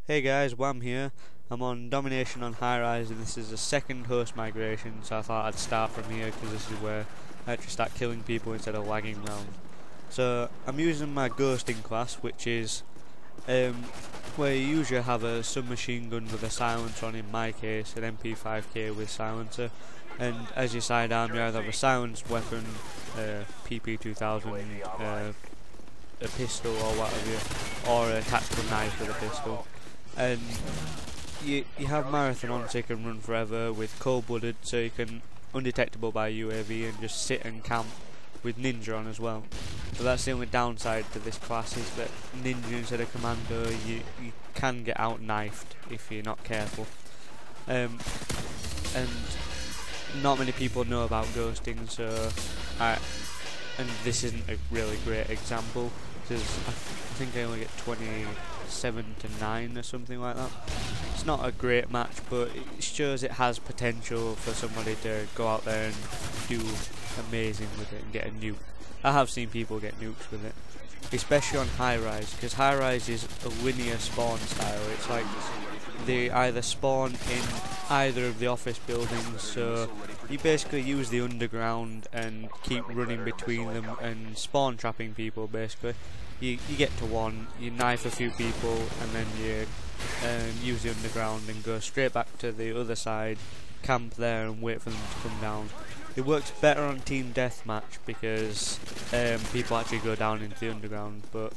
Hey guys, Wham here. I'm on Domination on Highrise, and this is the second host migration, so I thought I'd start from here because this is where I actually start killing people instead of lagging around. So I'm using my ghosting class, which is where you usually have a submachine gun with a silencer on, in my case an MP5K with silencer, and as your sidearm you either have a silenced weapon, PP2000, a pistol or whatever, or a tactical knife with a pistol. And you have marathon on, so you can run forever, with cold-blooded, so you can undetectable by UAV and just sit and camp with ninja on as well. So that's the only downside to this class, is that ninja instead of commando, you can get out knifed if you're not careful. And not many people know about ghosting, so and this isn't a really great example because I think I only get 27 to 9 or something like that. It's not a great match, but it shows it has potential for somebody to go out there and do amazing with it and get a nuke. I have seen people get nukes with it, especially on Highrise, because Highrise is a linear spawn style. It's like they either spawn in either of the office buildings, so you basically use the underground and keep running between them and spawn trapping people. Basically you get to one, you knife a few people, and then you use the underground and go straight back to the other side, camp there and wait for them to come down. It works better on team deathmatch because people actually go down into the underground, but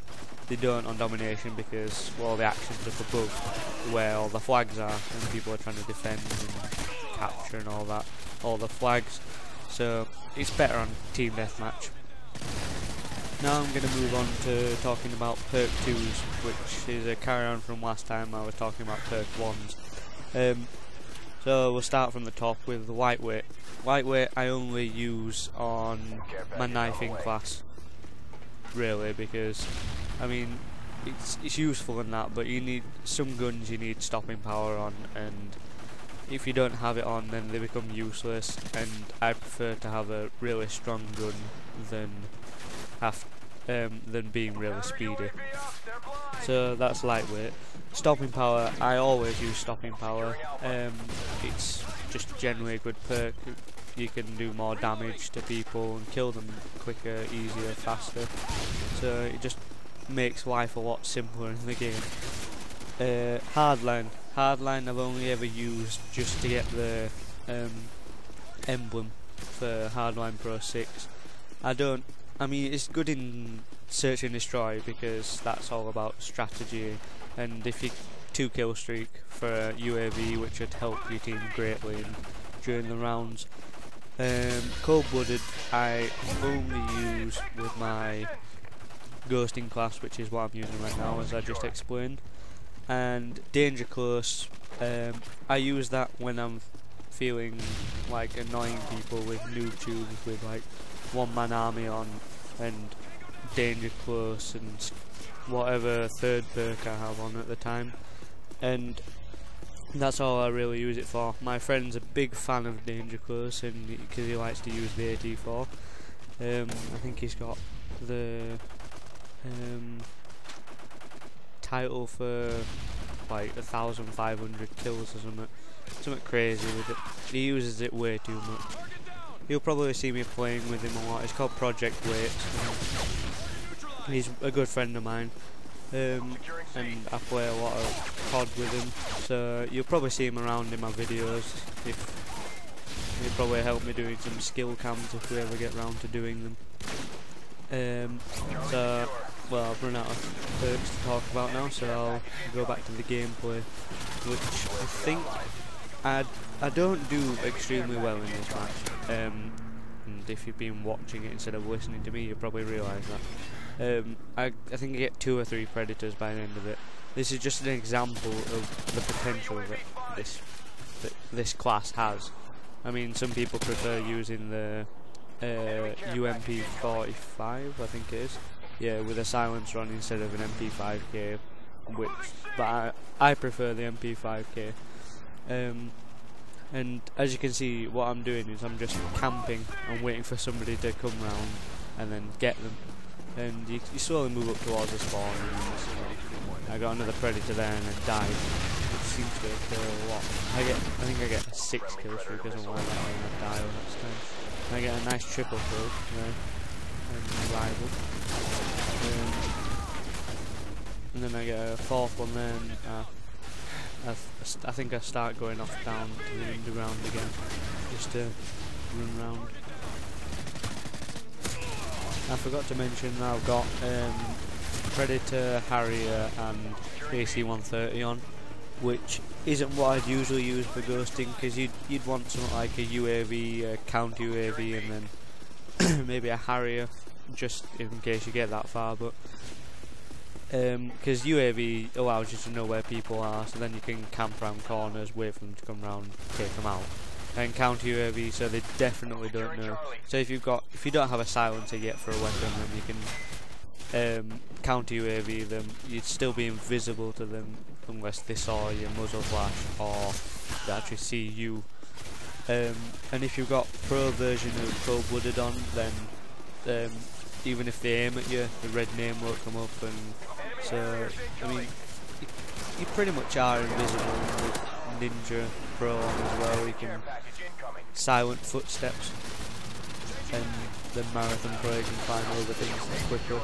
they don't on Domination because, well, the action's up above where all the flags are and people are trying to defend and capture and all that, all the flags. So it's better on team deathmatch. Now I'm going to move on to talking about Perk 2s, which is a carry on from last time I was talking about Perk 1s. So we'll start from the top with the lightweight. Lightweight I only use on my knifing class, really, because I mean it's useful in that, but you need some guns, you need stopping power on, and if you don't have it on then they become useless, and I prefer to have a really strong gun than being really speedy. So that's lightweight. Stopping power, I always use stopping power. It's just generally a good perk. You can do more damage to people and kill them quicker, easier, faster. So it just makes life a lot simpler in the game. Hardline I've only ever used just to get the emblem for Hardline Pro 6. I mean it's good in search and destroy because that's all about strategy, and if you 2-kill streak for a UAV, which would help your team greatly during the rounds. Cold-blooded I only use with my ghosting class, which is what I'm using right now, as I just explained. And danger close, I use that when I'm feeling like annoying people with noob tubes with like one-man army on, and danger close and whatever third perk I have on at the time, and that's all I really use it for. My friend's a big fan of danger close, and because he likes to use the AT4. I think he's got the title for like 1,500 kills or something crazy with it. He uses it way too much. You'll probably see me playing with him a lot. It's called Project Weights. He's a good friend of mine, and I play a lot of COD with him, so you'll probably see him around in my videos. He'll probably help me doing some skill cams if we ever get round to doing them. So, well, I've run out of perks to talk about now, so I'll go back to the gameplay, which I think I don't do extremely well in this match. And if you've been watching it instead of listening to me, you'll probably realise that. I think I get 2 or 3 predators by the end of it. This is just an example of the potential that this class has. I mean, some people prefer using the UMP45, I think it is. Yeah, with a silencer on instead of an MP5K, but I prefer the MP5K. And as you can see, what I'm doing is I'm just camping and waiting for somebody to come round and then get them. and you slowly move up towards the spawn. And I got another predator there and then died. It seems to occur a lot. I think I get 6 kills through because I'm like that when I die last time. And I get a nice triple kill there, and rival. And then I get a 4th one then. I think I start going off down to the underground again, just to run around. I forgot to mention that I've got Predator, Harrier and AC-130 on, which isn't what I'd usually use for ghosting, because you'd want something like a UAV, a counter UAV, and then maybe a Harrier, just in case you get that far. But because UAV allows you to know where people are, so then you can camp around corners, wait for them to come round, take them out. And counter UAV, so they definitely don't know. So if you don't have a silencer yet for a weapon, then you can counter UAV them. You'd still be invisible to them unless they saw your muzzle flash or they actually see you. And if you've got pro version of Cold Blooded on, then even if they aim at you, the red name won't come up. And so I mean, you pretty much are invisible with Ninja Pro on as well. You can silent footsteps, and the Marathon Pro you can find other things quicker.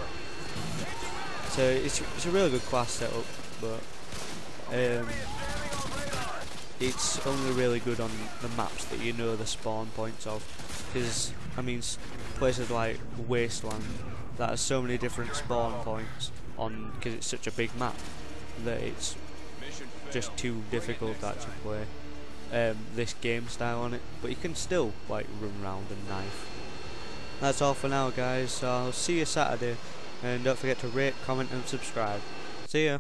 So it's a really good class setup, but it's only really good on the maps that you know the spawn points of. Because I mean, places like Wasteland that has so many different spawn points on, because it's such a big map that it's just too difficult to actually play this game style on it. But you can still like run around and knife. That's all for now, guys, so I'll see you Saturday, and don't forget to rate, comment and subscribe. See ya.